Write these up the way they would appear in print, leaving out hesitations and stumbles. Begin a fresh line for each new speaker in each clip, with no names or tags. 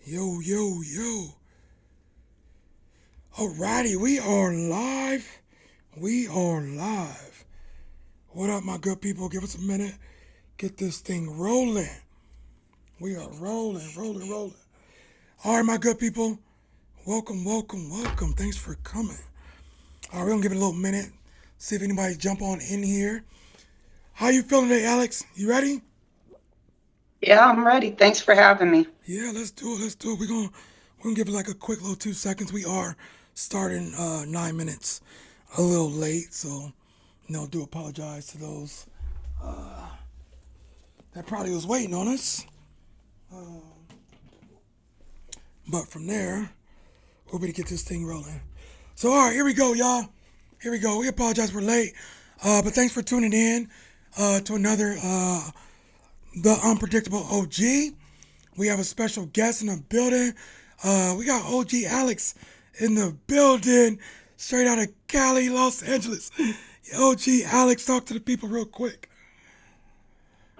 Yo, yo, yo. Alrighty, we are live. We are live. What up, my good people? Give us a minute. Get this thing rolling. We are rolling. All right, my good people. Welcome. Thanks for coming. All right, we're gonna give it a little minute. See if anybody jump on in here. How you feeling today, Alex? You ready?
Yeah, I'm ready. Thanks for having me.
Yeah, let's do it. We're gonna give it like a quick little 2 seconds. We are starting 9 minutes a little late, so do apologize to those that probably was waiting on us. But from there, we'll be to get this thing rolling. So all right, here we go, y'all. Here we go. We apologize we're late, but thanks for tuning in to another the unpredictable OG. We have a special guest in the building. We got OG Alex in the building, straight out of Cali, Los Angeles. OG Alex, talk to the people real quick.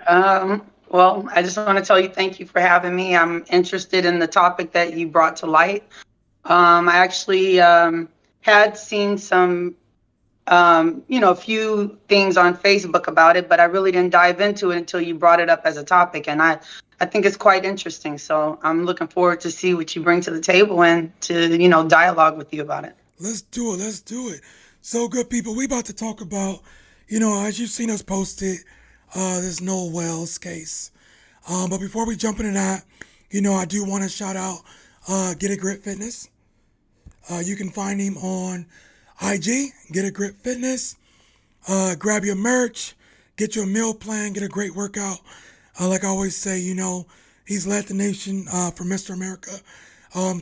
Well, I just want to tell you thank you for having me. I'm interested in the topic that you brought to light. I actually had seen some, a few things on Facebook about it, but I really didn't dive into it until you brought it up as a topic, and I think it's quite interesting. So I'm looking forward to see what you bring to the table and to, dialogue with you about it.
Let's do it. So good people, we about to talk about, as you've seen us post it, this Noel Wells case. But before we jump into that, I do want to shout out Get a Grip Fitness. You can find him on IG, Get a Grip Fitness. Grab your merch, get your meal plan, get a great workout. Like I always say, he's led the nation for Mr. America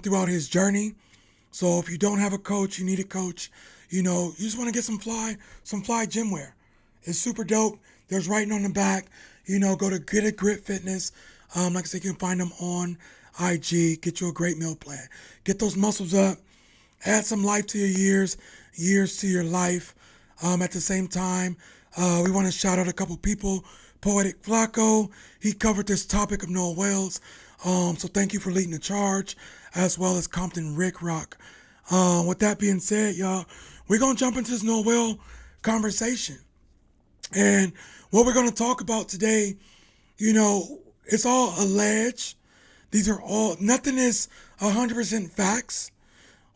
throughout his journey. So if you don't have a coach, you need a coach. You just want to get some fly gym wear. It's super dope. There's writing on the back. Go to Get a Grip Fitness. Like I said, you can find them on IG. Get you a great meal plan. Get those muscles up. Add some life to your years to your life. At the same time, we want to shout out a couple people. Poetic Flacco, he covered this topic of Noah Wales. So thank you for leading the charge, as well as Compton Rick Rock. With that being said, y'all, we're going to jump into this Noah Wales conversation. And what we're going to talk about today, it's all alleged. These are all, nothing is 100% facts.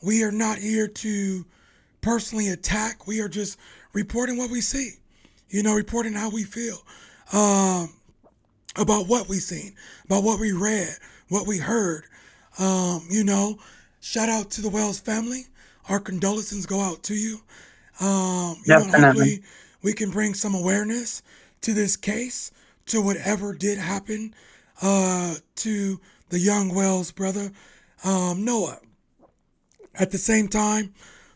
We are not here to personally attack. We are just reporting what we see, reporting how we feel um, about what we seen, about what we read, what we heard. Um, you know, Shout out to the Wells family. Our condolences go out to you. And
Definitely.
hopefully we can bring some awareness to this case, to whatever did happen to the young Wells brother, Noah. At the same time,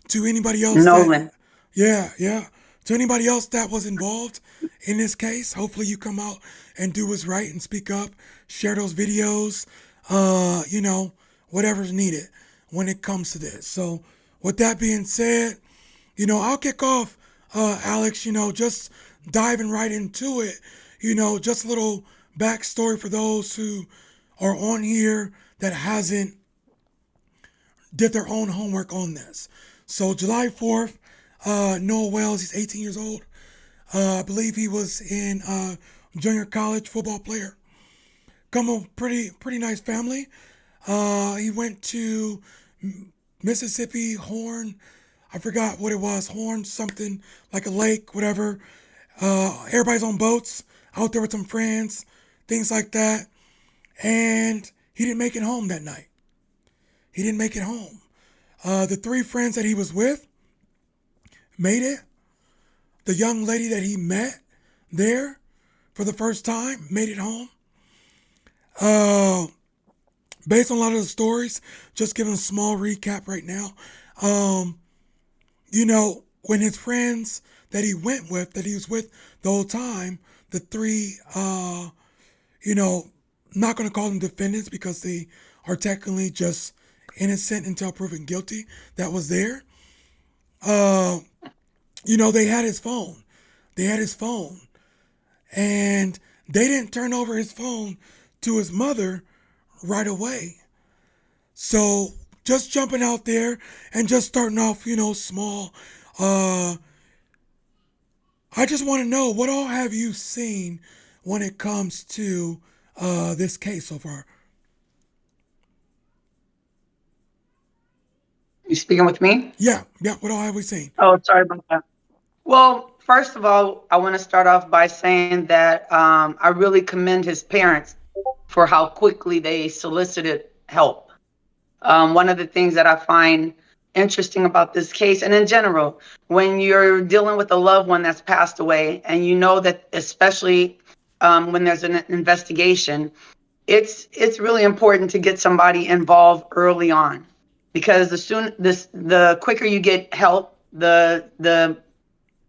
to anybody else that,
Nolan.
yeah, to anybody else that was involved in this case, hopefully you come out and do what's right and speak up, share those videos, uh, you know, whatever's needed when it comes to this. So, with that being said, I'll kick off, Alex, just diving right into it. Just a little backstory for those who are on here that hasn't did their own homework on this. So July 4th, Noah Wells, he's 18 years old. I believe he was in junior college, football player. Come from a pretty nice family. He went to Mississippi, Horn. I forgot what it was. Horn something like a lake, whatever. Everybody's on boats out there with some friends, things like that. And he didn't make it home that night. He didn't make it home. The three friends that he was with made it. The young lady that he met there for the first time made it home. Uh, Based on a lot of the stories, just giving a small recap right now. Um, when his friends that he went with, that he was with the whole time, the three, you know, not going to call them defendants because they are technically just innocent until proven guilty, that was there. Uh, they had his phone. They had his phone. And they didn't turn over his phone to his mother right away. So just jumping out there and just starting off, small. Uh, I just want to know, what all have you seen when it comes to this case so far?
You speaking with me?
Yeah, yeah. What all have we seen?
Oh, sorry about that. Well, first of all, I want to start off by saying that I really commend his parents for how quickly they solicited help. One of the things that I find interesting about this case, and in general, when you're dealing with a loved one that's passed away, and you know that, especially when there's an investigation, it's really important to get somebody involved early on, because the quicker you get help, the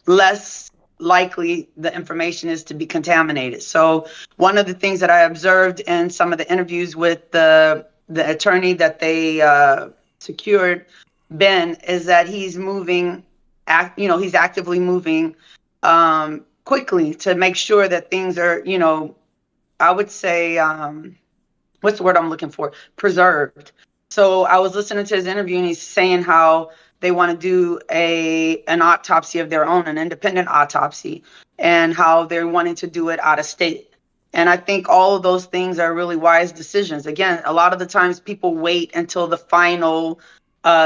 less likely the information is to be contaminated. So one of the things that I observed in some of the interviews with the attorney that they secured, Ben, is that he's moving, he's actively moving quickly to make sure that things are, I would say, what's the word I'm looking for? Preserved. So I was listening to his interview, and he's saying how they want to do an autopsy of their own, an independent autopsy, and how they're wanting to do it out of state. And I think all of those things are really wise decisions. Again, a lot of the times people wait until the final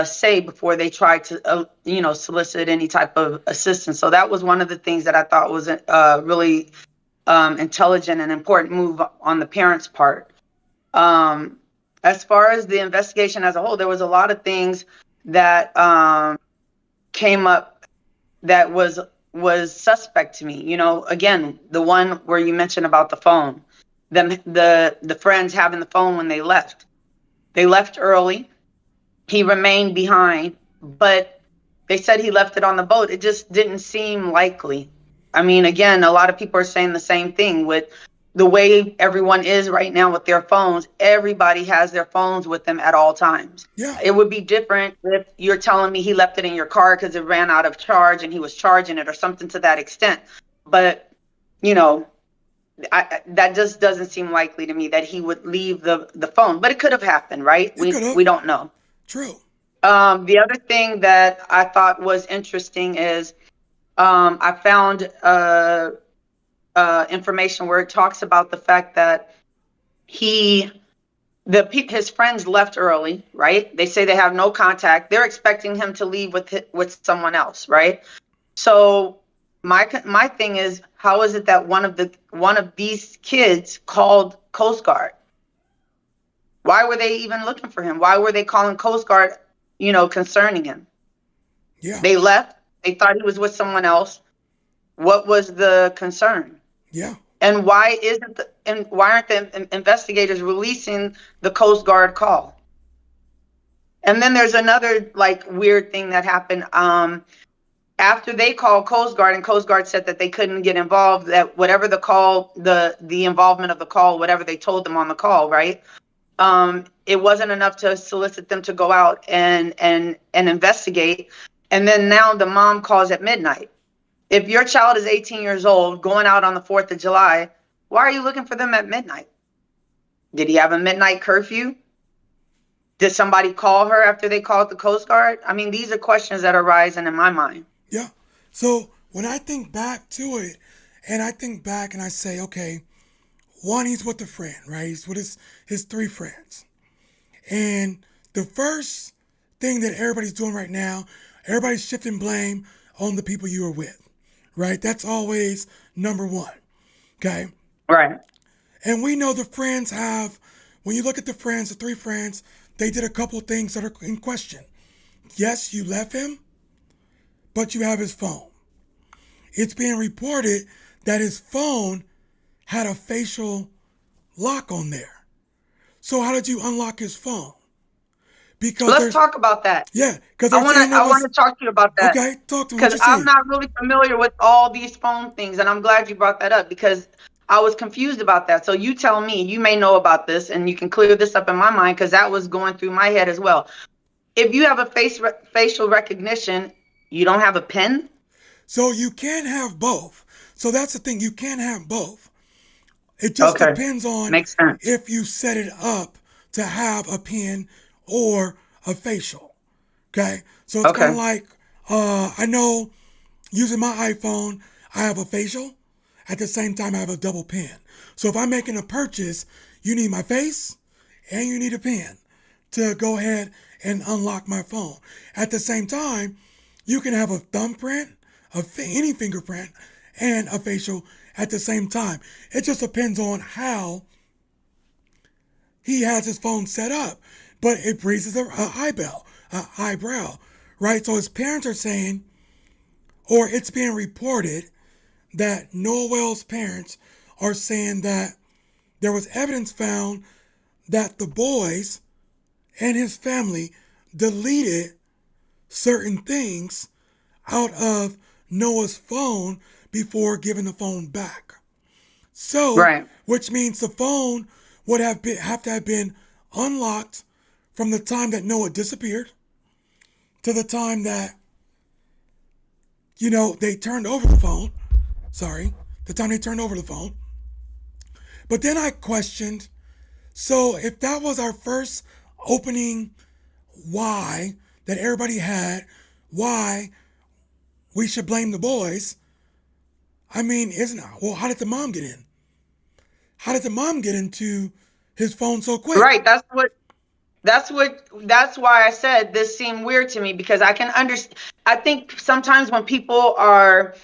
say before they try to, solicit any type of assistance. So that was one of the things that I thought was really intelligent and important move on the parents' part. Um, as far as the investigation as a whole, there was a lot of things that came up that was suspect to me. Again, the one where you mentioned about the phone, the friends having the phone when they left. They left early. He remained behind, but they said he left it on the boat. It just didn't seem likely. I mean, again, a lot of people are saying the same thing with the way everyone is right now with their phones. Everybody has their phones with them at all times.
Yeah,
It would be different if you're telling me he left it in your car because it ran out of charge and he was charging it or something to that extent. But, you know, that just doesn't seem likely to me that he would leave the phone. But it could have happened, right?
it could
We
have.
don't know.
True.
The other thing that I thought was interesting is I found information where it talks about the fact that his friends left early, right? They say they have no contact. They're expecting him to leave with someone else, right? So my thing is, how is it that one of these kids called Coast Guard? Why were they even looking for him? Why were they calling Coast Guard, concerning him?
Yeah,
They left. They thought he was with someone else. What was the concern?
yeah.
And why aren't the investigators releasing the Coast Guard call? And then there's another like weird thing that happened. After they called Coast Guard, and Coast Guard said that they couldn't get involved, that whatever the call, the involvement of the call, whatever they told them on the call, right? It wasn't enough to solicit them to go out and investigate. And then now the mom calls at midnight. If your child is 18 years old going out on the 4th of July, why are you looking for them at midnight? Did he have a midnight curfew? Did somebody call her after they called the Coast Guard? I mean, these are questions that are rising in my mind.
Yeah. So when I think back to it, and I think back and I say, okay, one, he's with a friend, right? He's with his three friends. And the first thing that everybody's doing right now, everybody's shifting blame on the people you were with, right? That's always number one, okay?
Right.
And we know the friends have, when you look at the friends, the three friends, they did a couple things that are in question. Yes, you left him, but you have his phone. It's being reported that his phone had a facial lock on there. So how did you unlock his phone? Because
Let's
there's,
talk about that.
yeah, because
I
they're
want
saying
to
there
I want
was,
to talk to you about that,
okay, talk to me, what
because
you
I'm
see?
not really familiar with all these phone things, and I'm glad you brought that up because I was confused about that. So you tell me, you may know about this, and you can clear this up in my mind because that was going through my head as well. If you have a facial recognition, you don't have a PIN?
So you can't have both. So that's the thing, you can't have both. It just
Okay,
depends on
makes sense.
if you set it up to have a pin or a facial. Okay, so it's kind of
Okay.
like I know using my iPhone, I have a facial. At the same time, I have a double pin. So if I'm making a purchase, you need my face and you need a pin to go ahead and unlock my phone. At the same time, you can have a thumbprint, any fingerprint, and a facial at the same time. It just depends on how he has his phone set up. But it raises an eyebrow, right? So his parents are saying, or it's being reported that Noel's parents are saying that there was evidence found that the boys and his family deleted certain things out of Noah's phone before giving the phone back. So,
Right.
which means the phone would have to have been unlocked from the time that Noah disappeared to the time that they turned over the phone. Sorry, the time they turned over the phone. But then I questioned, so if that was our first opening why that everybody had, why we should blame the boys, I mean, isn't it? Well, how did the mom get in? How did the mom get into his phone so quick?
Right. That's why I said this seemed weird to me, because I can understand. I think sometimes when people are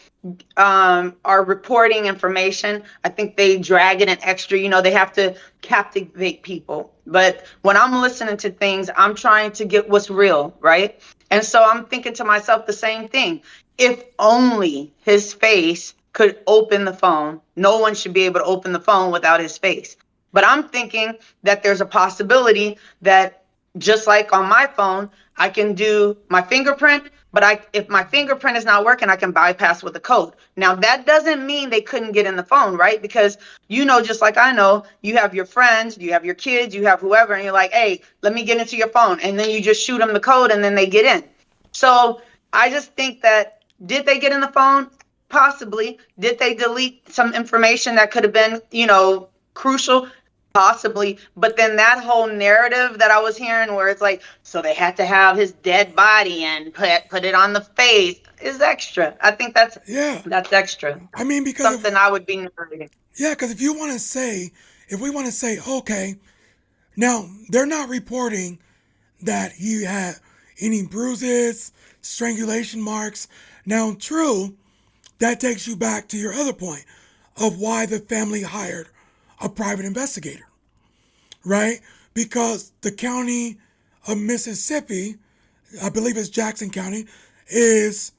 reporting information, I think they drag it an extra, they have to captivate people. But when I'm listening to things, I'm trying to get what's real, right? And so I'm thinking to myself the same thing. If only his face could open the phone, no one should be able to open the phone without his face. But I'm thinking that there's a possibility that, just like on my phone, I can do my fingerprint, but if my fingerprint is not working, I can bypass with a code. Now, that doesn't mean they couldn't get in the phone, right? Because just like I know, you have your friends, you have your kids, you have whoever, and you're like, hey, let me get into your phone. And then you just shoot them the code and then they get in. So I just think that, did they get in the phone? Possibly. Did they delete some information that could have been, crucial? Possibly. But then that whole narrative that I was hearing, where it's like, so they had to have his dead body and put it on the face, is extra. I think that's
Yeah,
that's extra.
I mean, because
Something
if
I would be narrating.
yeah, because if you want to say, if we want to say, okay, now they're not reporting that he had any bruises, strangulation marks. Now, true, that takes you back to your other point of why the family hired a private investigator, right? Because the county of Mississippi, I believe it's Jackson County, is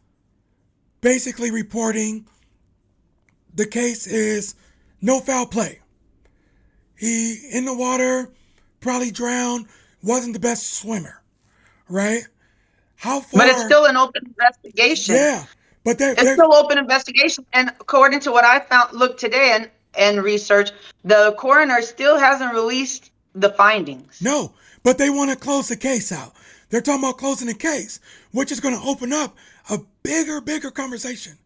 basically reporting the case is no foul play. He in the water, probably drowned, wasn't the best swimmer, right? How
But it's
far?
still an open investigation.
Yeah, but
It's still open investigation. And according to what I found, look today, and research, the coroner still hasn't released the findings.
no, but they want to close the case out. They're talking about closing the case, which is going to open up a bigger conversation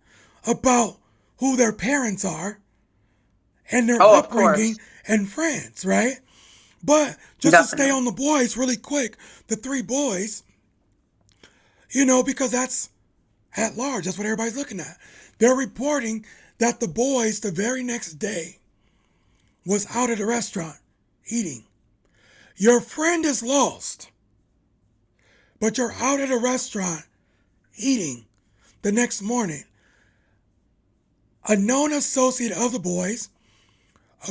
about who their parents are and their
Oh, of
upbringing
course.
and friends, right? But just to stay
Definitely.
on the boys really quick, the three boys, because that's at large, that's what everybody's looking at. They're reporting that the boys the very next day was out at a restaurant eating. Your friend is lost, but you're out at a restaurant eating the next morning. A known associate of the boys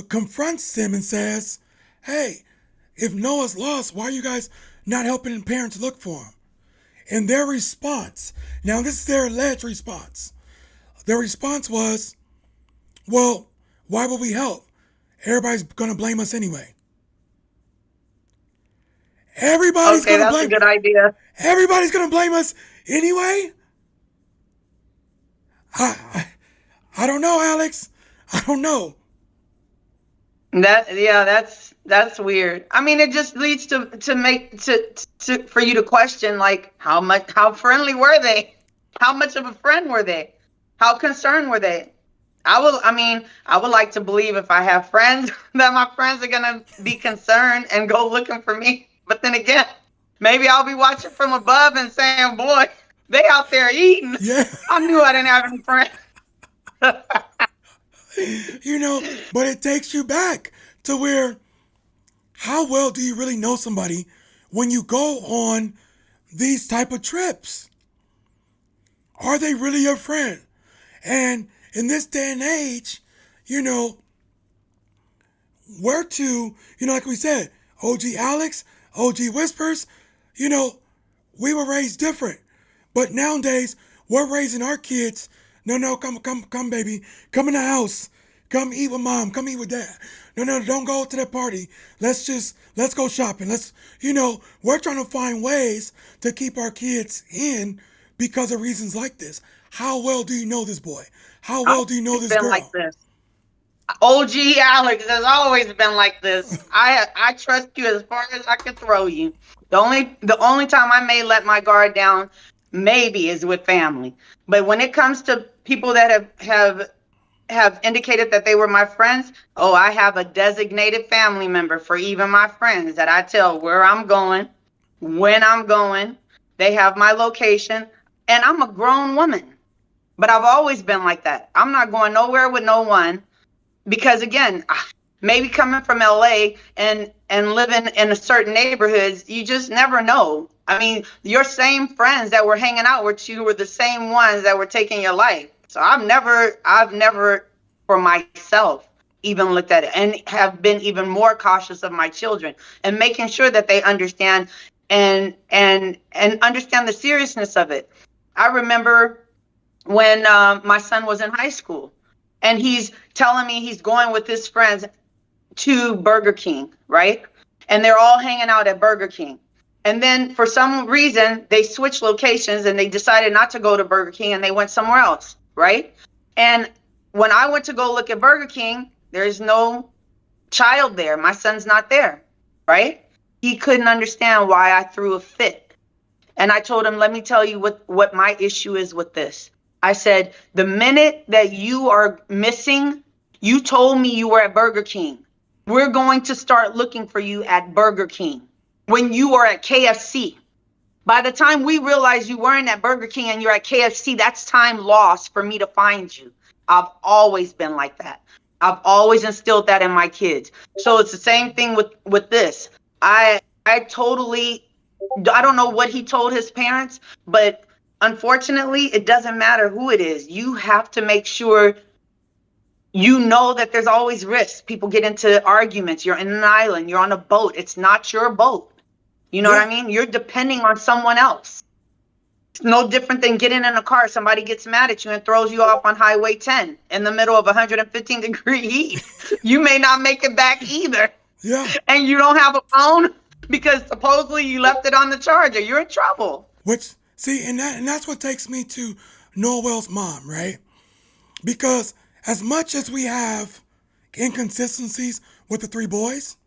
confronts them and says, hey, if Noah's lost, why are you guys not helping parents look for him? And their response, now this is their alleged response. Their response was, well, why would we help? Everybody's going to blame us anyway. Everybody's
Okay,
going to
that's a
blame
good idea.
everybody's going to blame us anyway? I, I don't know, Alex. I don't know.
Yeah, that's weird. I mean, it just leads to for you to question, like, how friendly were they? How much of a friend were they? How concerned were they? I would like to believe, if I have friends, that my friends are gonna be concerned and go looking for me. But then again, Maybe I'll be watching from above and saying, boy, they out there eating.
Yeah.
I knew I didn't have any friends.
You know, but it takes you back to where, how well do you really know somebody when you go on these type of trips? Are they really your friend? And in this day and age, you know, where to, like we said, OG Alex, OG Whispers, you know, we were raised different. But nowadays, we're raising our kids. No, no, come, baby. Come in the house. Come eat with mom. Come eat with dad. No, no, don't go to that party. Let's go shopping. We're trying to find ways to keep our kids in because of reasons like this. How well do you know this boy? How
I've
well do you know
always
this
been like
girl?
this. OG Alex has always been like this. I trust you as far as I can throw you. The only time I may let my guard down maybe is with family. But when it comes to people that have indicated that they were my friends, oh, I have a designated family member for even my friends that I tell where I'm going, when I'm going. They have my location, and I'm a grown woman. But I've always been like that. I'm not going nowhere with no one because again, maybe coming from LA and living in a certain neighborhoods, you just never know. I mean, your same friends that were hanging out with you were the same ones that were taking your life. So I've never for myself even looked at it, and have been even more cautious of my children and making sure that they understand and understand the seriousness of it. I remember when my son was in high school, and he's telling me he's going with his friends to Burger King, right? And they're all hanging out at Burger King. And then for some reason, they switched locations and they decided not to go to Burger King and they went somewhere else, right? And when I went to go look at Burger King, there's no child there. My son's not there, right? He couldn't understand why I threw a fit. And I told him, let me tell you what my issue is with this. I said, the minute that you are missing, you told me you were at Burger King. We're going to start looking for you at Burger King when you are at KFC. By the time we realize you weren't at Burger King and you're at KFC, that's time lost for me to find you. I've always been like that. I've always instilled that in my kids. So it's the same thing with this. I totally, I don't know what he told his parents, but unfortunately, it doesn't matter who it is. You have to make sure you know that there's always risks. People get into arguments. You're in an island, you're on a boat. It's not your boat. You know what
Yeah.
I mean? You're depending on someone else. It's no different than getting in a car. Somebody gets mad at you and throws you off on Highway 10 in the middle of 115-degree heat. You may not make it back either.
Yeah.
And you don't have a phone because supposedly you left it on the charger. You're in trouble.
Which, see, and that's what takes me to Noel's mom, right? Because as much as we have inconsistencies with the three boys,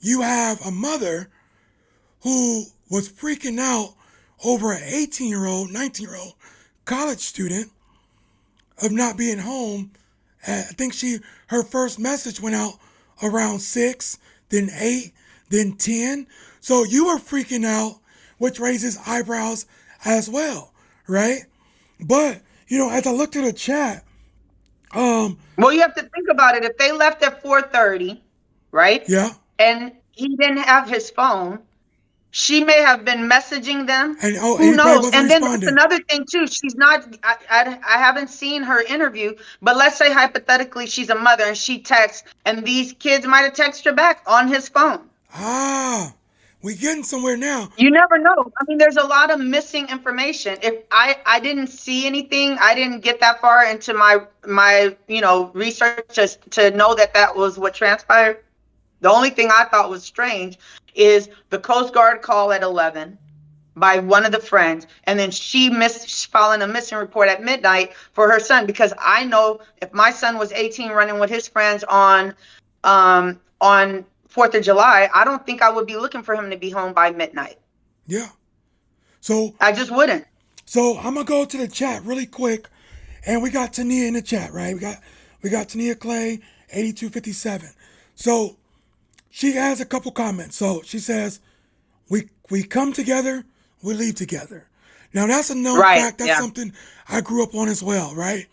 you have a mother who was freaking out over an 18-year-old, 19-year-old college student of not being home. I think her first message went out around 6, then 8, then 10. So you were freaking out, which raises eyebrows as well, right? But, as I looked at the chat,
Well, you have to think about it. If they left at 4:30, right?
yeah,
And he didn't have his phone, she may have been messaging them.
and
Who
he probably
knows?
wasn't
And then that's
responding.
another thing too. She's not. I haven't seen her interview, but let's say hypothetically she's a mother and she texts, and these kids might have texted her back on his phone.
Ah, we getting somewhere now.
You never know. I mean, there's a lot of missing information. If I didn't see anything, I didn't get that far into my research to know that that was what transpired. The only thing I thought was strange is the Coast Guard call at 11 by one of the friends, and then she missed filing a missing report at midnight for her son, because I know if my son was 18 running with his friends on 4th of July, I don't think I would be looking for him to be home by midnight.
Yeah. So
I just wouldn't.
I'm gonna go to the chat really quick, and we got Tania in the chat, right? We got Tania Clay, 8257. So she has a couple comments. So she says, We come together, we leave together. Now that's a known
Right.
fact. That's
Yeah.
something I grew up on as well, right?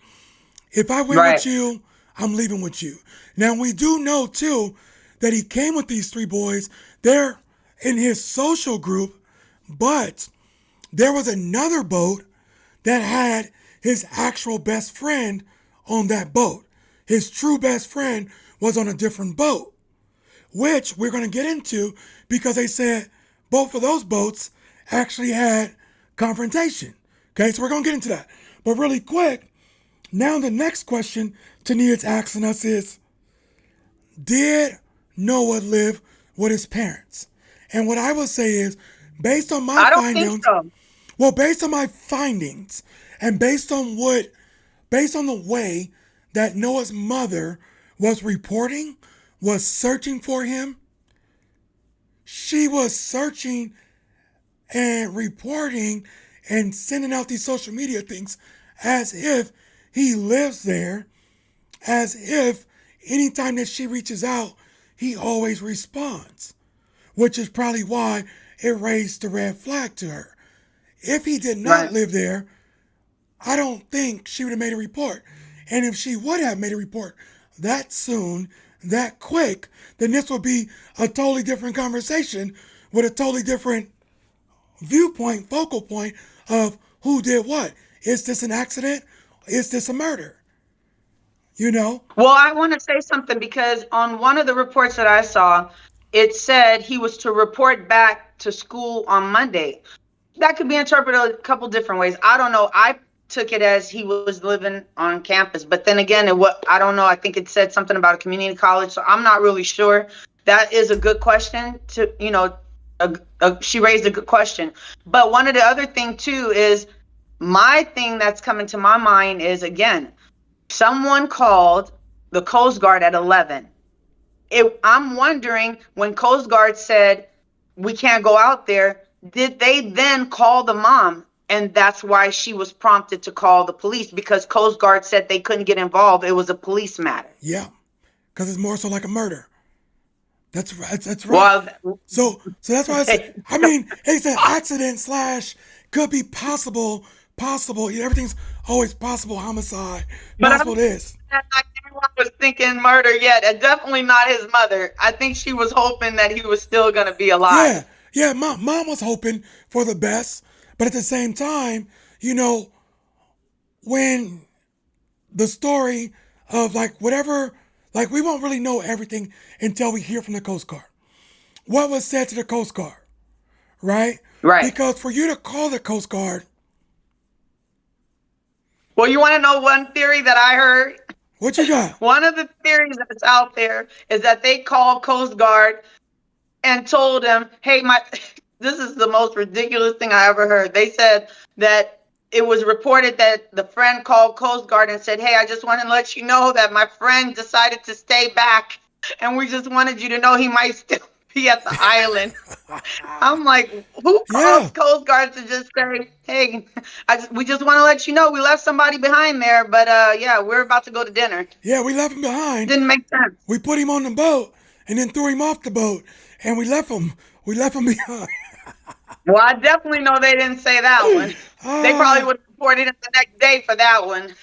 If I win with
Right.
you, I'm leaving with you. Now we do know too that he came with these three boys. They're in his social group, but there was another boat that had his actual best friend on that boat. His true best friend was on a different boat, which we're going to get into because they said both of those boats actually had confrontation. Okay, so we're going to get into that. But really quick, now the next question Tania's asking us is, did Noah live with his parents? And what I will say is, based on my
I don't think
findings,
so.
well, based on my findings and based on the way that Noah's mother was reporting, was searching for him, she was searching and reporting and sending out these social media things as if he lives there, as if anytime that she reaches out, he always responds, which is probably why it raised the red flag to her. If he did not
Right.
live there, I don't think she would have made a report. And if she would have made a report that soon, that quick, then this would be a totally different conversation with a totally different viewpoint, focal point of who did what. Is this an accident? Is this a murder? You know?
Well, I want to say something because on one of the reports that I saw, it said he was to report back to school on Monday. That could be interpreted a couple different ways. I don't know. I took it as he was living on campus, but then again, I don't know. I think it said something about a community college, so I'm not really sure. That is a good question to, she raised a good question. But one of the other thing too is my thing that's coming to my mind is, again, someone called the Coast Guard at 11. I'm wondering, when Coast Guard said we can't go out there, did they then call the mom? And that's why she was prompted to call the police, because Coast Guard said they couldn't get involved. It was a police matter.
Yeah. Because it's more so like a murder. That's right. That's right.
Well,
So that's why I said, I mean, it's an accident slash could be possible. Everything's always possible homicide,
but
possible this.
everyone was thinking murder yet, and definitely not his mother. I think she was hoping that he was still going to be alive.
Yeah. Mom was hoping for the best, but at the same time, when the story of like whatever, like we won't really know everything until we hear from the Coast Guard. What was said to the Coast Guard, right?
Right.
Because for you to call the Coast Guard,
Well, you want to know one theory that I heard?
what you got?
One of the theories that's out there is that they called Coast Guard and told him, hey, this is the most ridiculous thing I ever heard. They said that it was reported that the friend called Coast Guard and said, hey, I just want to let you know that my friend decided to stay back, and we just wanted you to know he might still be at the island. I'm like, who calls Coast Guard to just say, hey, we just want to let you know we left somebody behind there, but yeah, we're about to go to dinner.
Yeah, we left him behind.
Didn't make sense.
We put him on the boat and then threw him off the boat, and we left him behind.
Well, I definitely know they didn't say that one. They probably would have reported it the next day for that one.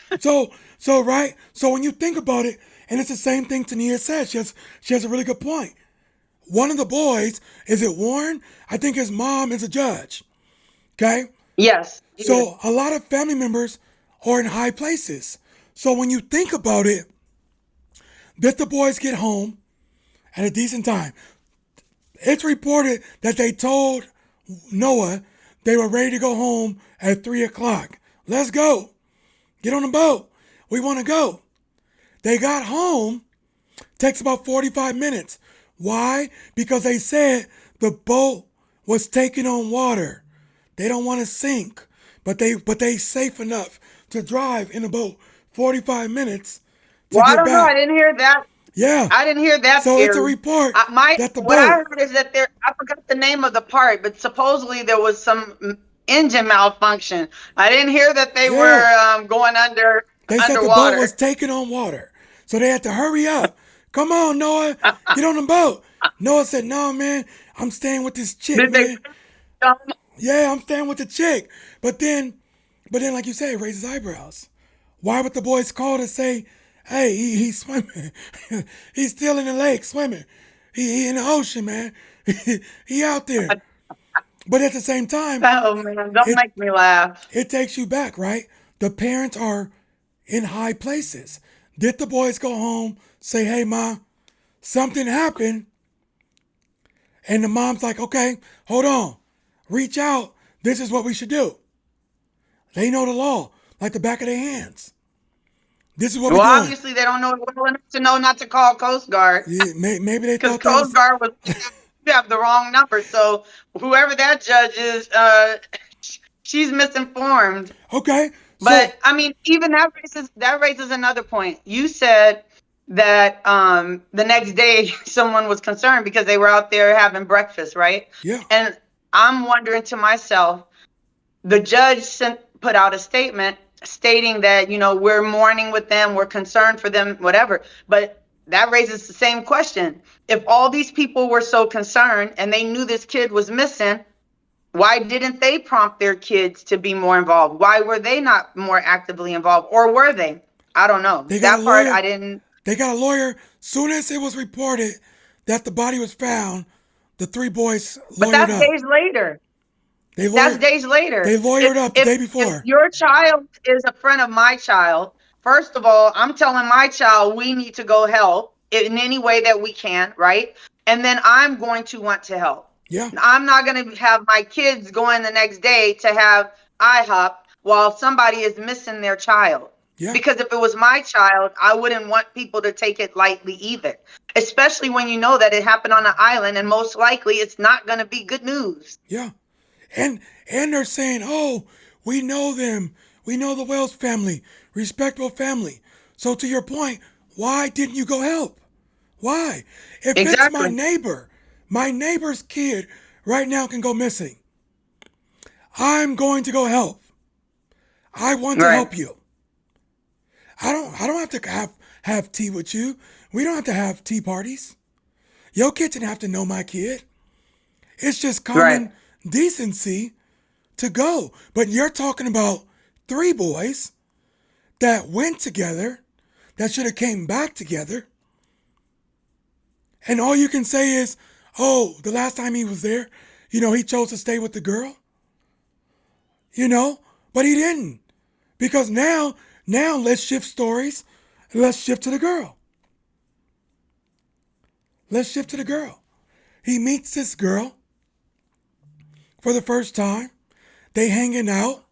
Right? So when you think about it, and it's the same thing Tania said, she has a really good point. One of the boys, is it Warren? I think his mom is a judge. Okay?
Yes.
So a lot of family members are in high places. So when you think about it, did the boys get home at a decent time? It's reported that they told Noah they were ready to go home at 3 o'clock. Let's go. Get on the boat. We want to go. They got home. Takes about 45 minutes. Why? Because they said the boat was taking on water. They don't want to sink, but they safe enough to drive in a boat 45 minutes to
well,
get
I don't
back.
know. I didn't hear that.
Yeah.
I didn't hear that.
So
theory.
it's a report that the
what
boat.
I heard is that I forgot the name of the part, but supposedly there was some engine malfunction. I didn't hear that they were going underwater.
They said the boat was taking on water, so they had to hurry up. Come on, Noah, get on the boat. Noah said, "No, man, I'm staying with this chick,
Did they
man.
come?
Yeah, I'm staying with the chick." But then, like you say, it raises eyebrows. Why would the boys call to say, "Hey, he's swimming. He's still in the lake swimming. He in the ocean, man. He out there." But at the same time,
Oh man, don't
it
make me laugh.
it takes you back, right? The parents are in high places. Did the boys go home, say, "Hey, ma, something happened," and the mom's like, "Okay, hold on, reach out. This is what we should do." They know the law like the back of their hands. This is what we're
Well,
doing.
obviously they don't know it well enough to know not to call Coast Guard
Yeah, maybe they
because
thought that
Coast
was
Guard was you have the wrong number. So whoever that judge is, she's misinformed.
okay. So
But I mean, even that raises another point. You said that the next day someone was concerned because they were out there having breakfast, right?
yeah,
And I'm wondering to myself, the judge put out a statement stating that we're mourning with them, we're concerned for them, whatever. But that raises the same question: if all these people were so concerned and they knew this kid was missing, why didn't they prompt their kids to be more involved? Why were they not more actively involved, or were they? I don't know,
they got a
that part
lawyer.
I didn't.
They got a lawyer. Soon as it was reported that the body was found, the three boys
But
lawyered
that's
up.
days later.
They
That's
lawyered.
days later.
They
If
lawyered up the
if
day
if
before.
your child is a friend of my child, first of all, I'm telling my child we need to go help in any way that we can, right? And then I'm going to want to help.
Yeah,
I'm not going to have my kids going the next day to have IHOP while somebody is missing their child.
yeah,
Because if it was my child, I wouldn't want people to take it lightly either, especially when you know that it happened on an island and most likely it's not going to be good news.
yeah. And they're saying, "Oh, we know them. We know the Wells family, respectable family." So to your point, why didn't you go help? Why? If it's
Exactly.
my neighbor's kid right now can go missing. I'm going to go help. I want to
Right.
help you. I don't have to have tea with you. We don't have to have tea parties. Your kid didn't have to know my kid. It's just
Right.
common decency to go. But you're talking about three boys that went together, that should have came back together, and all you can say is, "Oh, the last time he was there, he chose to stay with the girl." But he didn't. Because now let's shift stories. Let's shift to the girl. Let's shift to the girl. He meets this girl for the first time. They hanging out.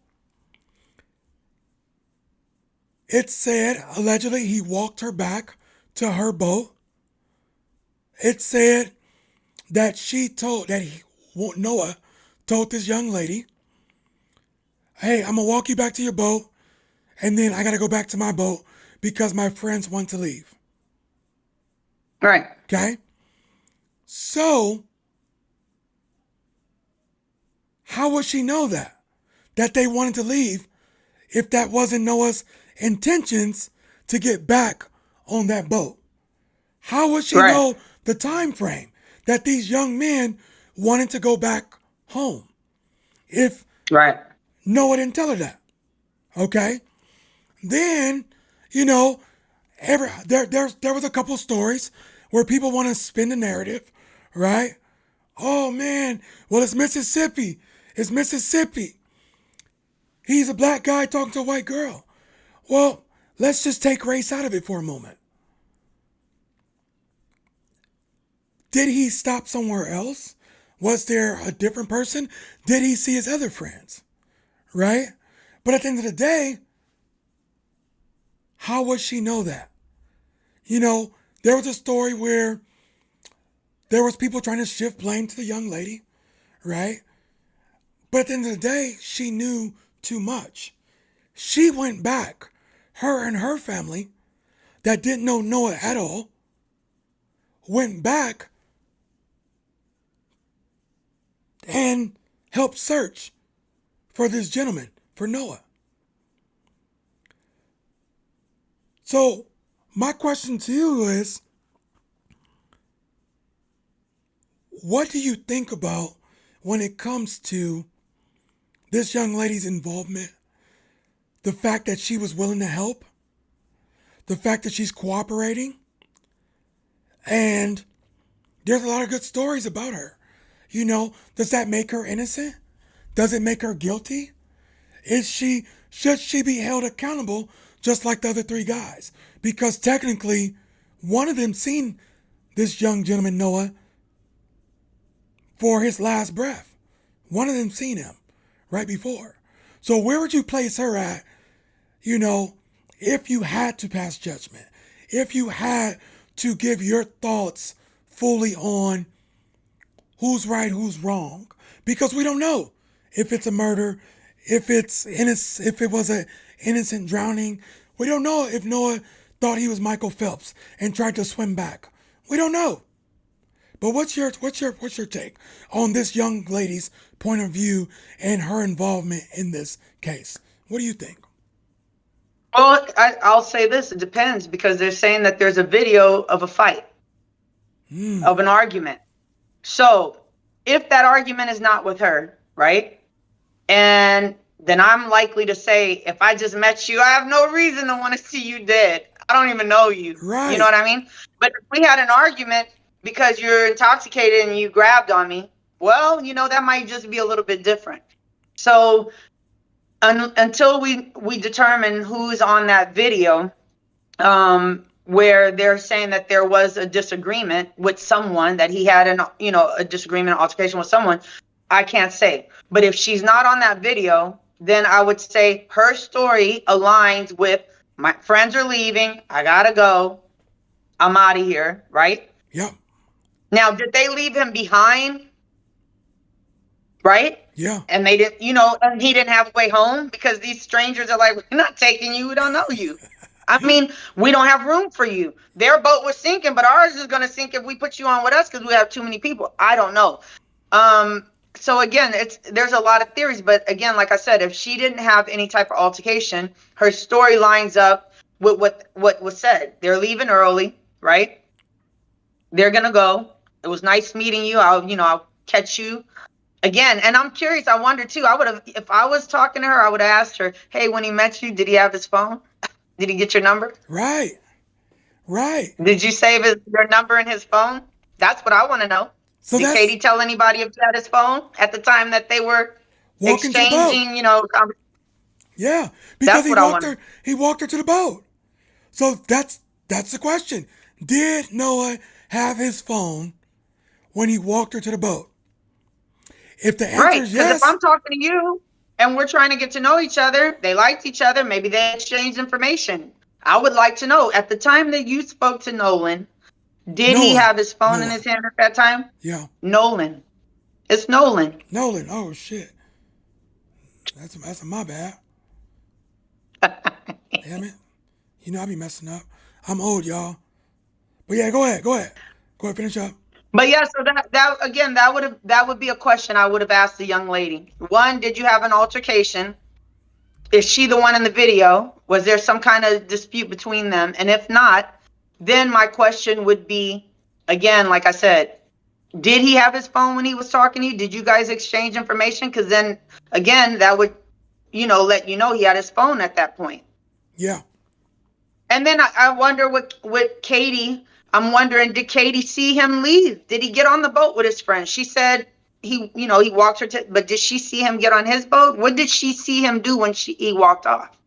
It said allegedly he walked her back to her boat. It said that Noah told this young lady, "Hey, I'm gonna walk you back to your boat, and then I gotta go back to my boat because my friends want to leave."
Right.
Okay? So, how would she know that they wanted to leave if that wasn't Noah's intentions to get back on that boat? How would she
Right.
know the time frame that these young men wanted to go back home if
Right.
Noah didn't tell her that? Okay? Then, you know, there was a couple stories where people want to spin the narrative, right? "Oh man, well it's Mississippi. It's Mississippi. He's a black guy talking to a white girl." Well, let's just take race out of it for a moment. Did he stop somewhere else? Was there a different person? Did he see his other friends? Right? But at the end of the day, how would she know that? There was a story where there was people trying to shift blame to the young lady, right? But at the end of the day, she knew too much. She went back. Her and her family that didn't know Noah at all went back and helped search for this gentleman, for Noah. So, my question to you is, what do you think about when it comes to this young lady's involvement? The fact that she was willing to help, the fact that she's cooperating, and there's a lot of good stories about her. Does that make her innocent? Does it make her guilty? Should she be held accountable just like the other three guys? Because technically, one of them seen this young gentleman, Noah, for his last breath. One of them seen him right before. So where would you place her at, if you had to pass judgment? If you had to give your thoughts fully on who's right, who's wrong? Because we don't know if it's a murder, if it was an innocent drowning. We don't know if Noah thought he was Michael Phelps and tried to swim back. We don't know. But what's your take on this young lady's point of view and her involvement in this case? What do you think?
Well, I'll say this. It depends, because they're saying that there's a video of a fight, of an argument. So if that argument is not with her, right? And then I'm likely to say, if I just met you, I have no reason to want to see you dead. I don't even know you.
Right.
You know what I mean? But if we had an argument because you're intoxicated and you grabbed on me, well, that might just be a little bit different. So until we determine who's on that video, where they're saying that there was a disagreement with someone, that he had a disagreement, altercation with someone, I can't say. But if she's not on that video, then I would say her story aligns with, my friends are leaving, I gotta go, I'm out of here, right?
Yep.
Now, did they leave him behind? Right?
Yeah.
And they didn't, and he didn't have a way home, because these strangers are like, we're not taking you, we don't know you. I mean, we don't have room for you. Their boat was sinking, but ours is going to sink if we put you on with us, because we have too many people. I don't know. So again, there's a lot of theories, but again, like I said, if she didn't have any type of altercation, her story lines up with what was said. They're leaving early, right? They're going to go. It was nice meeting you. I'll catch you again. And I'm curious. I wonder too, if I was talking to her, I would have asked her, hey, when he met you, did he have his phone? Did he get your number?
Right.
Did you save your number in his phone? That's what I want to know. So did Katie tell anybody if he had his phone at the time that they were exchanging,
Yeah, because he walked her to the boat. So that's the question. Did Noah have his phone when he walked her to the boat? If the answer is yes.
Because if I'm talking to you and we're trying to get to know each other, they liked each other, maybe they exchanged information. I would like to know, at the time that you spoke to Nolan, did he have his phone in his hand at that time?
Yeah.
Nolan. It's Nolan.
Nolan. Oh, shit. That's my bad. Damn it. I be messing up. I'm old, y'all. But yeah, go ahead. Go ahead, finish up.
But yeah, so that would be a question I would have asked the young lady. One, did you have an altercation? Is she the one in the video? Was there some kind of dispute between them? And if not, then my question would be, again, like I said, did he have his phone when he was talking to you? Did you guys exchange information? Because then, again, that would, let you know he had his phone at that point.
Yeah.
And then I wonder with Katie, I'm wondering, did Katie see him leave? Did he get on the boat with his friend? She said he walked her but did she see him get on his boat? What did she see him do when he walked off?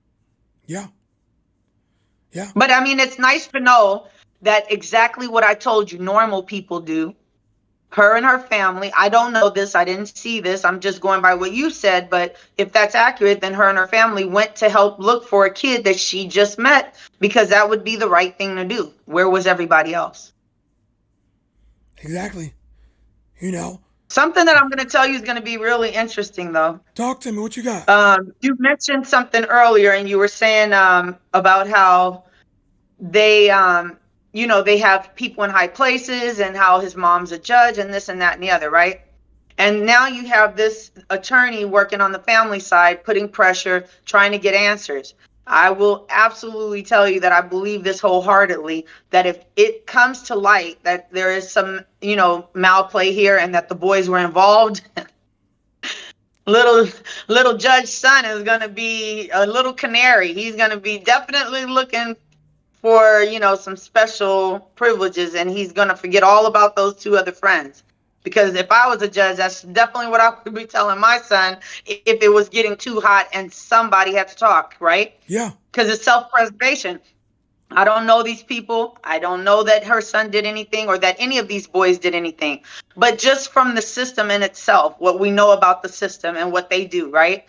Yeah. Yeah.
But I mean, it's nice to know that exactly what I told you normal people do. Her and her family, I don't know this, I didn't see this, I'm just going by what you said, but if that's accurate, then her and her family went to help look for a kid that she just met, because that would be the right thing to do. Where was everybody else?
Exactly.
Something that I'm going to tell you is going to be really interesting, though.
Talk to me. What you got?
You mentioned something earlier, and you were saying about how they they have people in high places, and how his mom's a judge, and this and that and the other, right? And now you have this attorney working on the family side, putting pressure, trying to get answers. I will absolutely tell you that I believe this wholeheartedly, that if it comes to light that there is some, malplay here and that the boys were involved, little little Judge son is going to be a little canary. He's going to be definitely looking for, some special privileges, and he's going to forget all about those two other friends. Because if I was a judge, that's definitely what I would be telling my son if it was getting too hot and somebody had to talk, right?
Yeah.
Because it's self-preservation. I don't know these people. I don't know that her son did anything or that any of these boys did anything. But just from the system in itself, what we know about the system and what they do, right?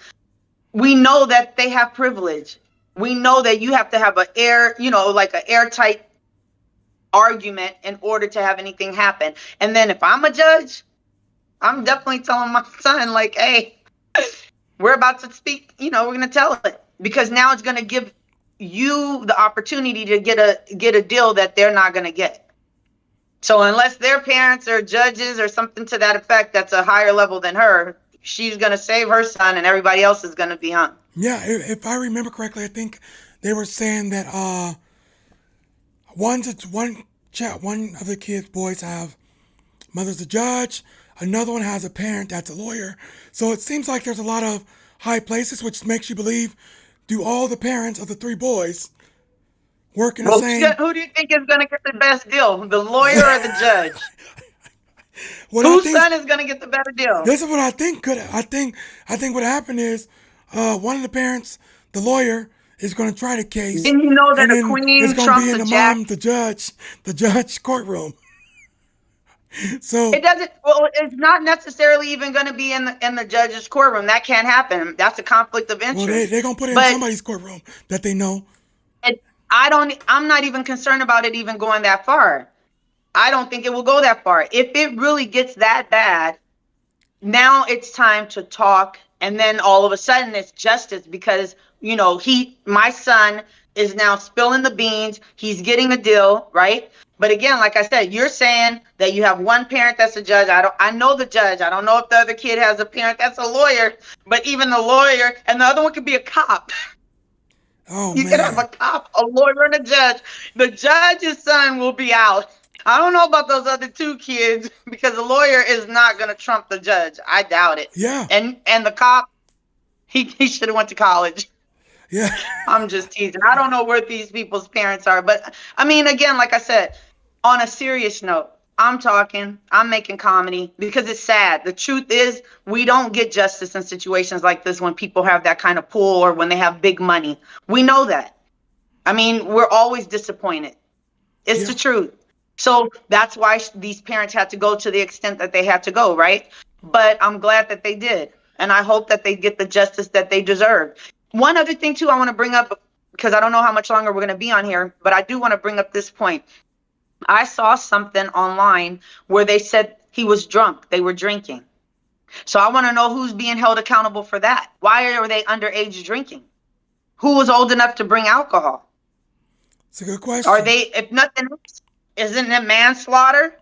We know that they have privilege. We know that you have to have like an airtight argument in order to have anything happen. And then if I'm a judge, I'm definitely telling my son, like, hey, we're about to speak, we're going to tell it, because now it's going to give you the opportunity to get a deal that they're not going to get. So unless their parents are judges or something to that effect, that's a higher level than her, she's going to save her son and everybody else is going to be hung.
Yeah, if I remember correctly, I think they were saying that one of the kids' boys have mother's a judge, another one has a parent that's a lawyer. So it seems like there's a lot of high places, which makes you believe, do all the parents of the three boys work in the
Well,
same?
who do you think is going to get the best deal, the lawyer or the judge?
What I
Whose
think
son is going to get the better deal?
this is what I think could. I think what happened is, one of the parents, the lawyer, is going to try the case,
Didn't you know that
and
a
then it's
queen
going to be
trumps
in
a jack?
the judge courtroom. So,
It doesn't. Well, it's not necessarily even going to be in the judge's courtroom. That can't happen. That's a conflict of
well,
interest.
they're going to put it in
But
somebody's courtroom that they know.
I don't. I'm not even concerned about it even going that far. I don't think it will go that far. If it really gets that bad, now it's time to talk, and then all of a sudden it's justice, because my son is now spilling the beans, he's getting a deal, right? But again, like I said, you're saying that you have one parent that's a judge. I know the judge. I don't know if the other kid has a parent that's a lawyer, but even the lawyer, and the other one could be a cop.
Oh
You could have a
man,
cop, a lawyer, and a judge. The judge's son will be out. I don't know about those other two kids, because the lawyer is not going to trump the judge. I doubt it.
yeah,
And the cop, he should have went to college.
yeah,
I'm just teasing. I don't know where these people's parents are, but I mean, again, like I said, on a serious note, I'm making comedy because it's sad. The truth is, we don't get justice in situations like this when people have that kind of pull or when they have big money. We know that. I mean, we're always disappointed. It's
yeah,
the truth. So that's why these parents had to go to the extent that they had to go, right? But I'm glad that they did. And I hope that they get the justice that they deserve. One other thing, too, I want to bring up, because I don't know how much longer we're going to be on here, but I do want to bring up this point. I saw something online where they said he was drunk. They were drinking. So I want to know who's being held accountable for that. Why are they underage drinking? Who was old enough to bring alcohol?
it's a good
Are
question.
they, if nothing else, isn't it manslaughter?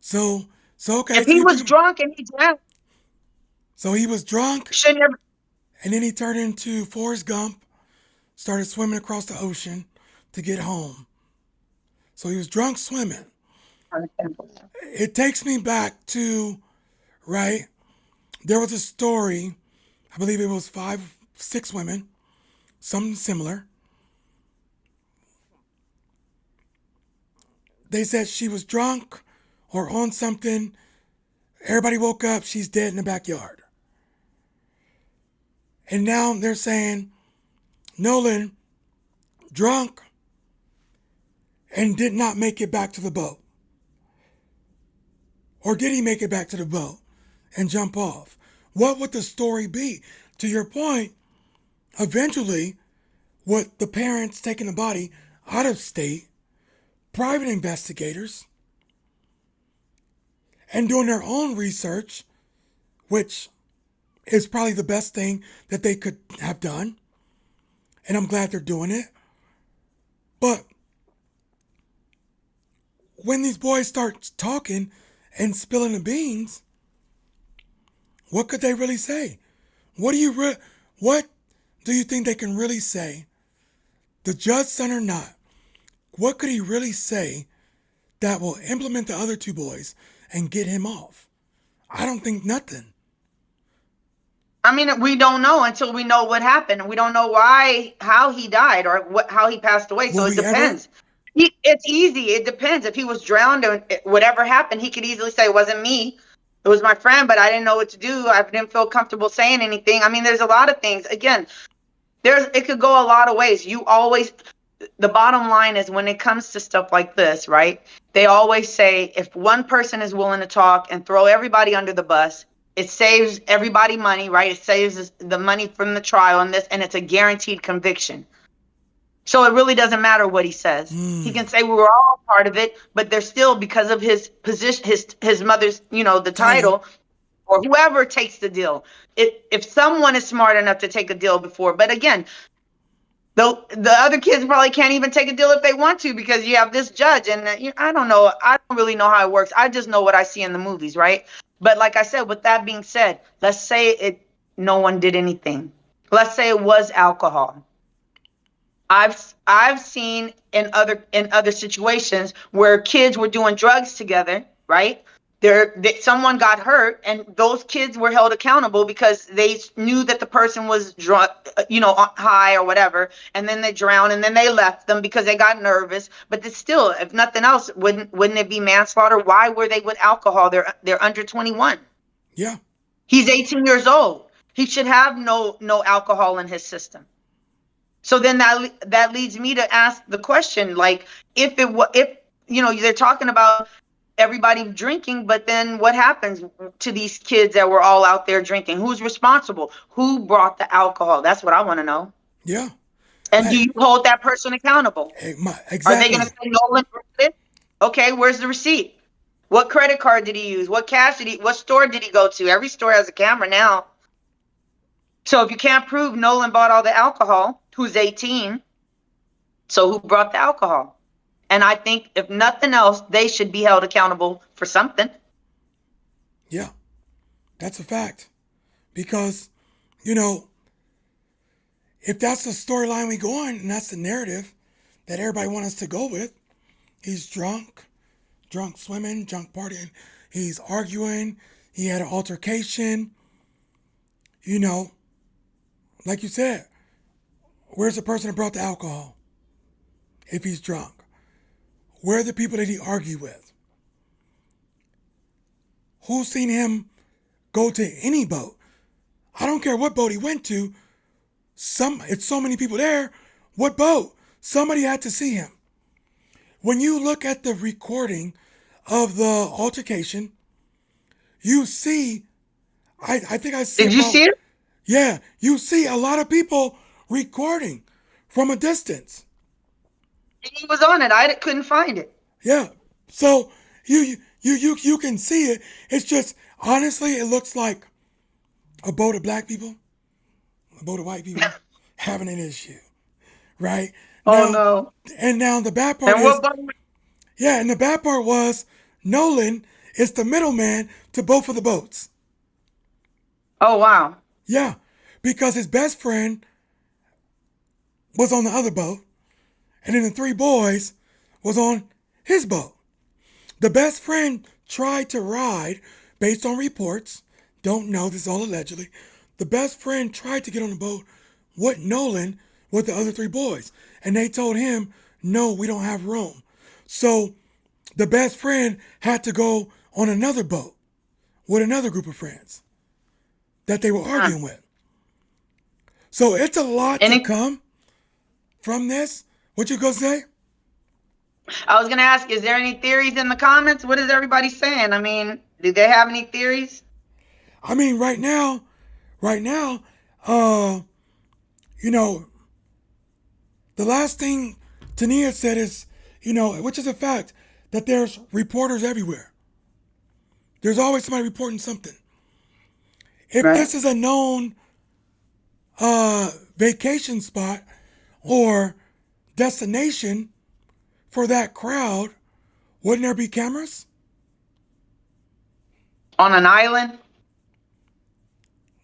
So, okay,
If
so
he
you
was
bring,
drunk and he drank,
so he was drunk,
shouldn't have.
and then he turned into Forrest Gump, started swimming across the ocean to get home. So he was drunk swimming. It takes me back to, right? There was a story, I believe it was 6 women, something similar. They said she was drunk or on something. Everybody woke up, she's dead in the backyard. And now they're saying Nolan drunk and did not make it back to the boat. Or did he make it back to the boat and jump off? What would the story be? To your point, eventually, with the parents taking the body out of state, private investigators, and doing their own research, which is probably the best thing that they could have done. And I'm glad they're doing it. But when these boys start talking and spilling the beans, what could they really say? What do you what do you think they can really say, the judge son or not, what could he really say that will implement the other two boys and get him off? I don't think nothing.
I mean, we don't know until we know what happened. We don't know how he died, or how he passed away.
Will
So it
we ever?
depends. It's easy. It depends. If he was drowned or whatever happened, he could easily say, it wasn't me. It was my friend, but I didn't know what to do. I didn't feel comfortable saying anything. I mean, there's a lot of things. Again, it could go a lot of ways. The bottom line is, when it comes to stuff like this, right? They always say, if one person is willing to talk and throw everybody under the bus, it saves everybody money, right? It saves the money from the trial and this, and it's a guaranteed conviction. So it really doesn't matter what he says. He can say we were all part of it, but they're still, because of his position, his mother's, the
Title.
title, or whoever takes the deal. If someone is smart enough to take a deal before, but again, the other kids probably can't even take a deal if they want to, because you have this judge, and I don't know. I don't really know how it works. I just know what I see in the movies, right? But like I said, with that being said, let's say no one did anything. Let's say it was alcohol. I've seen in other situations where kids were doing drugs together, right? Someone got hurt, and those kids were held accountable because they knew that the person was drunk, high or whatever, and then they drowned, and then they left them because they got nervous. But still, if nothing else, wouldn't it be manslaughter? Why were they with alcohol? They're under 21.
Yeah.
He's 18 years old. He should have no alcohol in his system. So then that leads me to ask the question, like, if they're talking about everybody drinking, but then what happens to these kids that were all out there drinking? Who's responsible? Who brought the alcohol? That's what I want to know.
Yeah.
And do you hold that person accountable? Are they going to
Exactly.
say Nolan did it? Okay, where's the receipt? What credit card did he use? What cash what store did he go to? Every store has a camera now. So if you can't prove Nolan bought all the alcohol, who's 18, so who brought the alcohol? And I think, if nothing else, they should be held accountable for something.
Yeah. That's a fact. Because, if that's the storyline we go on, and that's the narrative that everybody wants us to go with, he's drunk swimming, drunk partying, he's arguing, he had an altercation, like you said, where's the person that brought the alcohol? If he's drunk, where are the people that he argued with? Who's seen him go to any boat? I don't care what boat he went to. It's so many people there. What boat? Somebody had to see him. When you look at the recording of the altercation, you see, I think I see
Did you see it?
Yeah, you see a lot of people recording from a distance.
He was on it. I couldn't find it.
Yeah, so you can see it. It's just, honestly, it looks like a boat of black people, a boat of white people having an issue, right?
Oh,
Now,
no.
and now the bad part
And
is,
what?
yeah, and the bad part was Nolan is the middleman to both of the boats.
Oh, wow.
Yeah, because his best friend was on the other boat, and then the three boys was on his boat. The best friend tried to ride, based on reports, don't know, this is all allegedly, the best friend tried to get on the boat with Nolan with the other three boys, and they told him, no, we don't have room. So the best friend had to go on another boat with another group of friends that they were arguing with. So it's a lot to come from this. What you gonna say?
I was going to ask, is there any theories in the comments? What is everybody saying? I mean, do they have any theories?
I mean, right now, the last thing Tania said is, which is a fact, that there's reporters everywhere. There's always somebody reporting something. If this is a known vacation spot or destination for that crowd, wouldn't there be cameras?
On an island?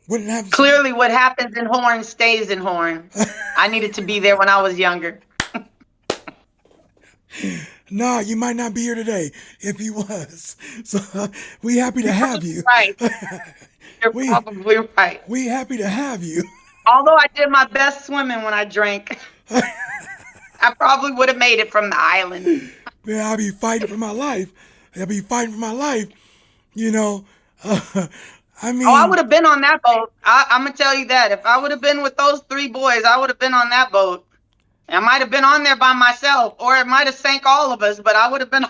Wouldn't have.
Clearly, what happens in Horn stays in Horn. I needed to be there when I was younger.
Nah, you might not be here today if you was. So we happy to
You're
have
probably
you.
right. You're
we
probably right.
we happy to have you.
Although I did my best swimming when I drank, I probably would have made it from the island.
Man, I'll be fighting for my life. I'll be fighting for my life. You know, uh, I
Oh, I
mean,
would have been on that boat. I'm gonna tell you that. If I would have been with those 3 boys, I would have been on that boat. I might have been on there by myself, or it might have sank all of us. But I would have been.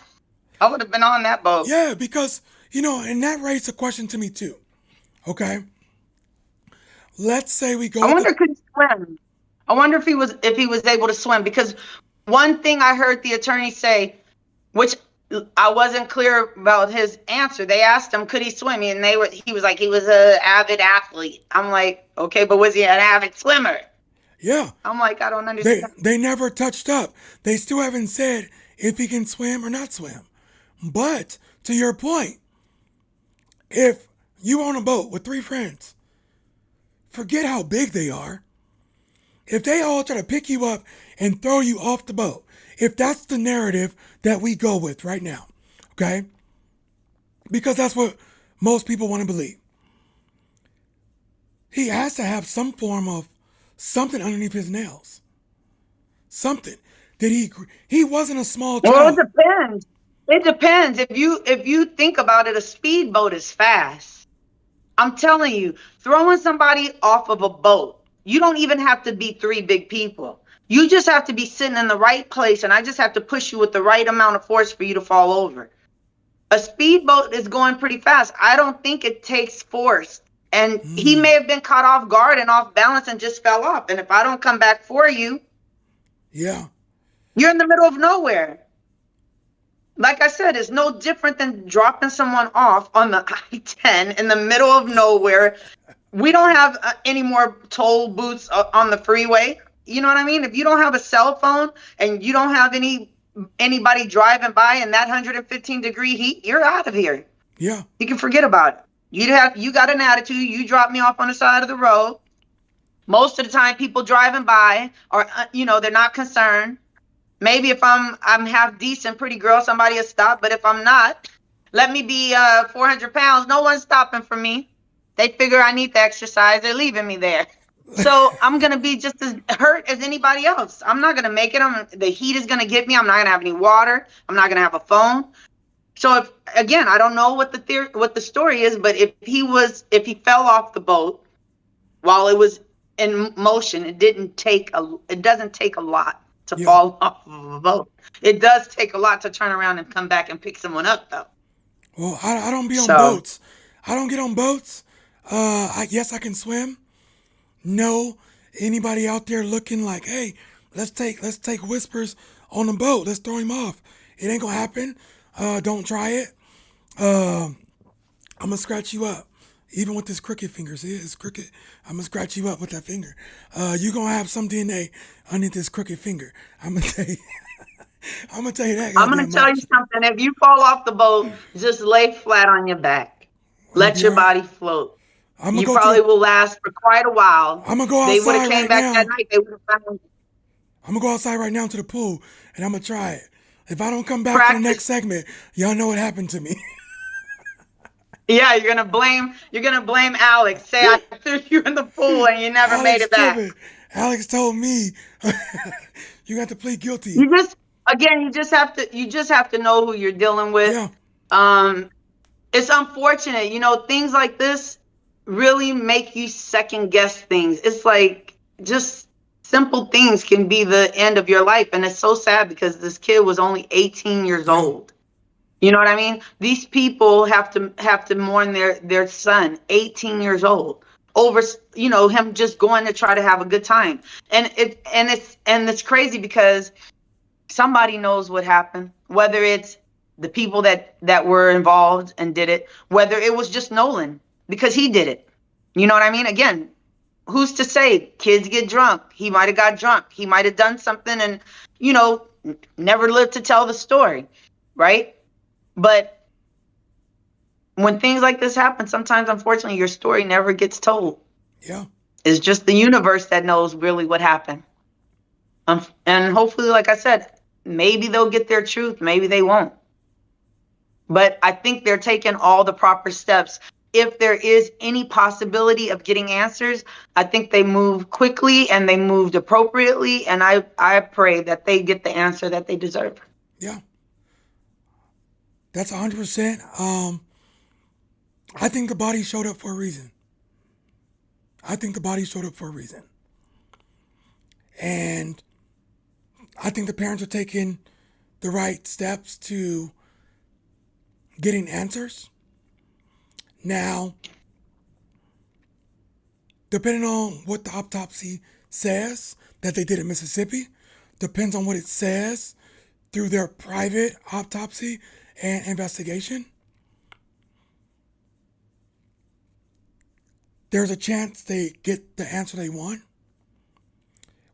I would have been on that boat.
yeah, because and that raised a question to me too. Okay, let's say we
I
go to.
wonder could he swim. I wonder if he was able to swim, because one thing I heard the attorney say, which I wasn't clear about his answer. They asked him, could he swim? And he was like, he was an avid athlete. I'm like, okay, but was he an avid swimmer?
Yeah,
I'm like, I don't
they
understand.
they never touched up. They still haven't said if he can swim or not swim. But to your point, if you on a boat with 3 friends, forget how big they are. If they all try to pick you up and throw you off the boat, if that's the narrative that we go with right now, okay? Because that's what most people want to believe. He has to have some form of something underneath his nails. Something. Did he wasn't a small
Well, it
child.
depends. It depends. If you think about it, a speedboat is fast. I'm telling you, throwing somebody off of a boat, you don't even have to be 3 big people. You just have to be sitting in the right place, and I just have to push you with the right amount of force for you to fall over. A speedboat is going pretty fast. I don't think it takes force. And he may have been caught off guard and off balance and just fell off. And if I don't come back for you,
Yeah.
you're in the middle of nowhere. Like I said, it's no different than dropping someone off on the I-10 in the middle of nowhere. We don't have any more toll booths on the freeway. You know what I mean? If you don't have a cell phone and you don't have anybody driving by in that 115-degree heat, you're out of here.
Yeah.
You can forget about it. You got an attitude. You drop me off on the side of the road. Most of the time, people driving by are, they're not concerned. Maybe if I'm half decent, pretty girl, somebody will stop. But if I'm not, let me be 400 pounds. No one's stopping for me. They figure I need the exercise. They're leaving me there. So I'm going to be just as hurt as anybody else. I'm not going to make it. The heat is going to get me. I'm not going to have any water. I'm not going to have a phone. So again, I don't know what the story is, but if he fell off the boat while it was in motion, it doesn't take a lot to fall off of a boat. It does take a lot to turn around and come back and pick someone up, though.
Well, I don't be on boats. I don't get on boats. Yes, I can swim. No, anybody out there looking like, hey, let's take Whispers on the boat. Let's throw him off. It ain't gonna happen. Don't try it. I'm gonna scratch you up. Even with this crooked finger, see it's crooked. I'm gonna scratch you up with that finger. You gonna have some DNA underneath this crooked finger. I'm gonna tell you. I'm gonna tell you that.
I'm gonna tell you something. If you fall off the boat, just lay flat on your back. Let your body float. You probably will last for quite a while.
I'm gonna go outside
They would have came
right
back
now.
that night. They would have found you.
I'm gonna go outside right now to the pool, and I'm gonna try it. If I don't come back for the next segment, y'all know what happened to me.
Yeah, you're gonna blame Alex. Say I threw you in the pool and you never made it back.
Alex told me you got to plead guilty.
You just have to know who you're dealing with.
Yeah.
It's unfortunate, things like this really make you second guess things. It's like just simple things can be the end of your life, and it's so sad because this kid was only 18 years old. You know what I mean? These people have to mourn their son, 18 years old, over him just going to try to have a good time. And it's crazy because somebody knows what happened, whether it's the people that were involved and did it, whether it was just Nolan because he did it. You know what I mean? Again, who's to say? Kids get drunk. He might have got drunk. He might have done something and never lived to tell the story, right? But when things like this happen, sometimes, unfortunately, your story never gets told.
Yeah.
It's just the universe that knows really what happened. And hopefully, like I said, maybe they'll get their truth, maybe they won't. But I think they're taking all the proper steps. If there is any possibility of getting answers, I think they move quickly and they moved appropriately. And I pray that they get the answer that they deserve.
Yeah. That's 100%. I think the body showed up for a reason. I think the body showed up for a reason. And I think the parents are taking the right steps to getting answers. Now, depending on what the autopsy says that they did in Mississippi, depends on what it says through their private autopsy and investigation, there's a chance they get the answer they want.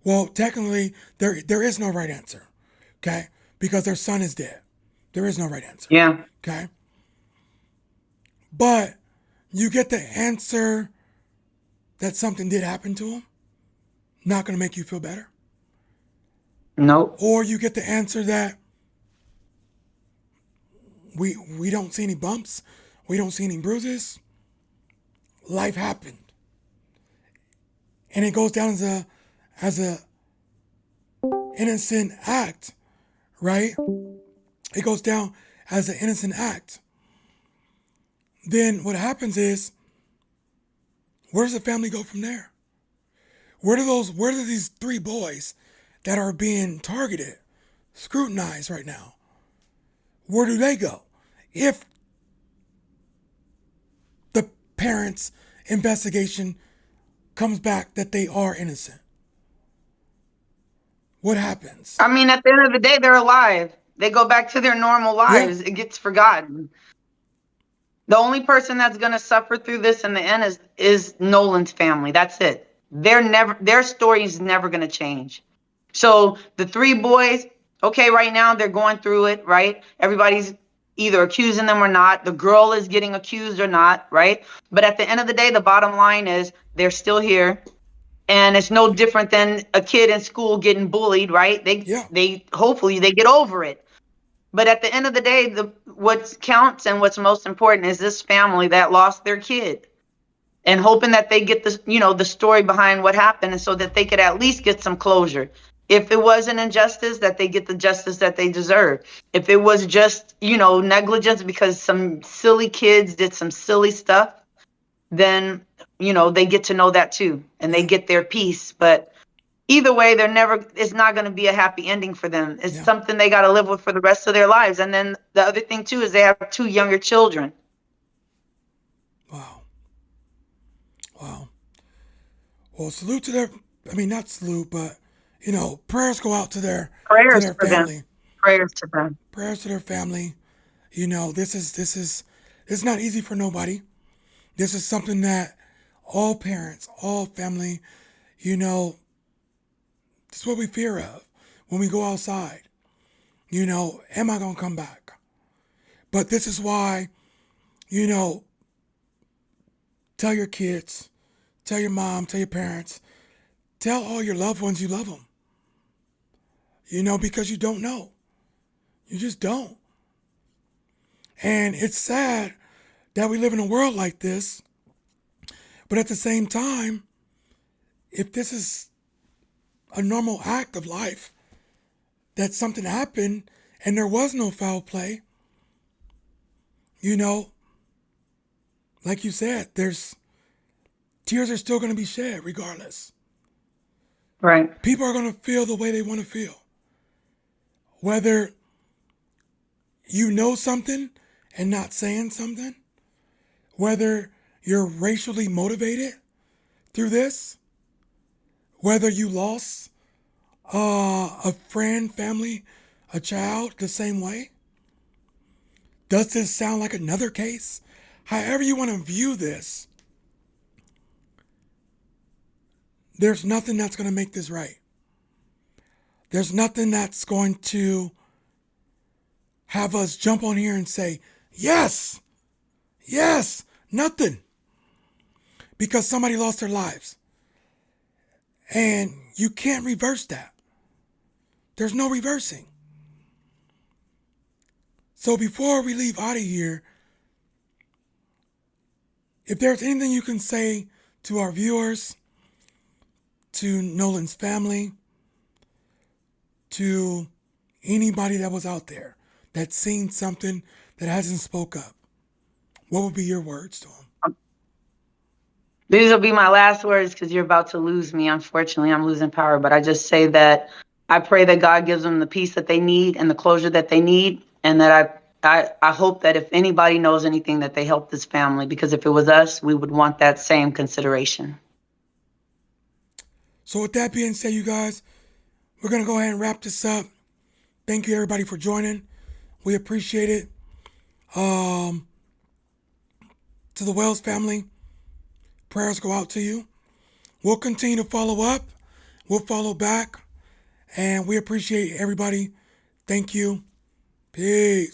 Well, technically, there is no right answer, okay? Because their son is dead. There is no right answer,
Yeah.
okay? But you get the answer that something did happen to him, not going to make you feel better.
Nope.
Or you get the answer that we don't see any bumps, we don't see any bruises. Life happened, and it goes down as a innocent act, right? It goes down as an innocent act. Then what happens is, where does the family go from there? Where do these three boys that are being targeted, scrutinized right now, where do they go? If the parents' investigation comes back that they are innocent, what happens?
I mean, at the end of the day, they're alive. They go back to their normal
Yeah,
lives. It gets forgotten. The only person that's going to suffer through this in the end is Nolan's family. That's it. Their story is never going to change. So the three boys, okay, right now they're going through it, right? Everybody's either accusing them or not. The girl is getting accused or not, right? But at the end of the day, the bottom line is they're still here. And it's no different than a kid in school getting bullied, right?
yeah,
They hopefully they get over it. But at the end of the day, what counts and what's most important is this family that lost their kid, and hoping that they get the story behind what happened, and so that they could at least get some closure. If it was an injustice, that they get the justice that they deserve. If it was just, negligence because some silly kids did some silly stuff, then, they get to know that too, and they
yeah,
get their peace. But either way, it's not going to be a happy ending for them. It's
yeah.
something they got to live with for the rest of their lives. And then the other thing too is they have two younger children.
Wow, wow. Well, salute to their. I mean, not salute, but prayers go out to
Prayers
their
for them.
family.
Prayers to them.
Prayers to their family. This is not easy for nobody. This is something that all parents, all family, this is what we fear of when we go outside. Am I gonna come back? But this is why, you know, tell your kids, tell your mom, tell your parents, tell all your loved ones you love them. Because you don't know. You just don't. And it's sad that we live in a world like this. But at the same time, if this is a normal act of life, that something happened and there was no foul play, you know, like you said, tears are still going to be shed regardless.
Right.
People are going to feel the way they want to feel. Whether you know something and not saying something, whether you're racially motivated through this, whether you lost a friend, family, a child the same way. Does this sound like another case? However you want to view this, there's nothing that's going to make this right. There's nothing that's going to have us jump on here and say, yes, yes, nothing. because somebody lost their lives. And you can't reverse that. There's no reversing. So before we leave out of here, if there's anything you can say to our viewers, to Nolan's family, to anybody that was out there that's seen something that hasn't spoke up, what would be your words to them?
These will be my last words because you're about to lose me. Unfortunately, I'm losing power. But I just say that I pray that God gives them the peace that they need and the closure that they need. And that I hope that if anybody knows anything, that they help this family. Because if it was us, we would want that same consideration.
So with that being said, you guys, we're going to go ahead and wrap this up. Thank you, everybody, for joining. We appreciate it. To the Wells family, prayers go out to you. We'll continue to follow up. We'll follow back. And we appreciate everybody. Thank you. Peace.